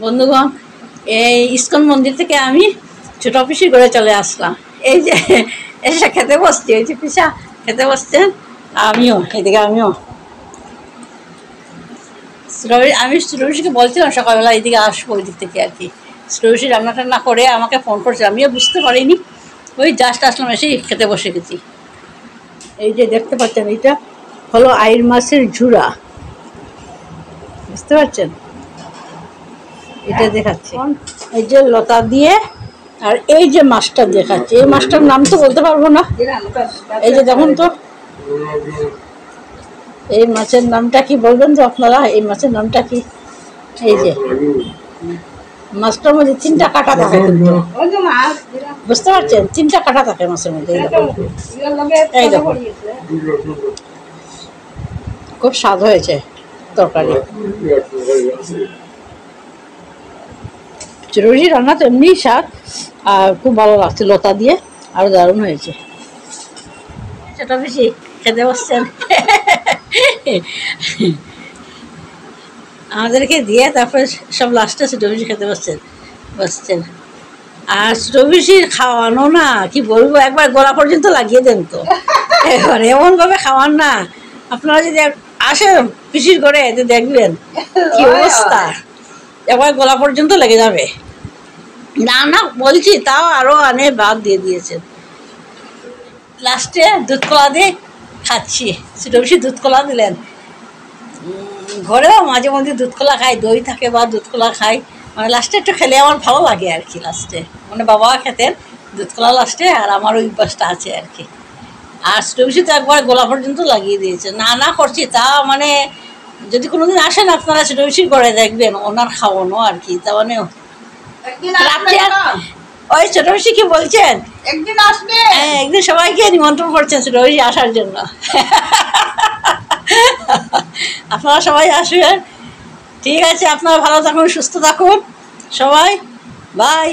বন্ধুগণ, এই ইস্কন মন্দির থেকে আমি ছোট পিসির ঘরে চলে আসলাম। এই যে এসে খেতে বসছি, এই যে পিসা খেতে বসছেন, আমিও এদিকে আমিও আমি ছোট পিসিকে বলছিলাম সকালবেলা এইদিকে আসবো ওই দিক থেকে আর কি। ছোট পিসি রান্না টান্না করে আমাকে ফোন করছে, আমিও বুঝতে পারিনি, ওই জাস্ট আসলাম, এসেই খেতে বসে গেছি। এই যে দেখতে পাচ্ছেন, এইটা হলো আইর মাছের ঝুড়া, বুঝতে পারছেন, এটা দেখাচ্ছি। এই যে লতা দিয়ে, আর এই যে মাছটা দেখাচ্ছি, এই মাছটার নাম তো বলতে পারবো না। এই যে দেখুন তো, এই মাছের নামটা কি বলবেন তো আপনারা? এই মাছের নামটা কি? এই যে মাছটার মধ্যে 3টা কাঁটা থাকে, বুঝতে পারছেন? 3টা কাঁটা থাকে মাছের মধ্যে। এই দেখুন, খুব স্বাদ হয়েছে তরকারি। চিরুরি রান্না তো এমনি স্বাদ, আর খুব ভালো লাগছে লতা দিয়ে, আরো দারুণ হয়েছে। সেটা বেশি খেতে বসছেন আমাদেরকে দিয়ে, তারপরে সব লাস্টে ছোটো বেশি খেতে বসছেন। আর ছোটো বেশির খাওয়ানো না কি বলবো, একবার গলা পর্যন্ত লাগিয়ে দেন তো। এবার এমনভাবে খাওয়ান না, আপনারা যদি আসেন পিসির ঘরে দেখবেন কি অবস্থা, একবার গলা পর্যন্ত লেগে যাবে। না না বলছি, তাও আরো অনেক ভাত দিয়ে দিয়েছেন। লাস্টে দুধ কলা দিয়ে খাচ্ছি, ছোটো বেশি দুধ কলা দিলেন। ঘরেও মাঝে মধ্যে দুধ কলা খাই, দই থাকে বা দুধ কলা খাই, মানে লাস্টে একটু খেলে আমার ভালো লাগে আর কি। লাস্টে মানে বাবা খেতেন দুধ কলা লাস্টে, আর আমার ওই অভ্যাসটা আছে আর কি। আর ছোটো বেশি তো একবার গলা পর্যন্ত লাগিয়ে দিয়েছে। না না করছি, তা মানে যদি কোনোদিন আসেন আপনারা ছোটো বেশি করে দেখবেন ওনার খাওয়ানো আর কি। তা মানে ওই ছোট বেশি কি বলছেন, একদিন আসবে, হ্যাঁ একদিন সবাইকে নিমন্ত্রণ করছেন ছোট বেশি আসার জন্য। আপনারা সবাই আসবেন, ঠিক আছে? আপনারা ভালো থাকুন, সুস্থ থাকুন সবাই, বাই।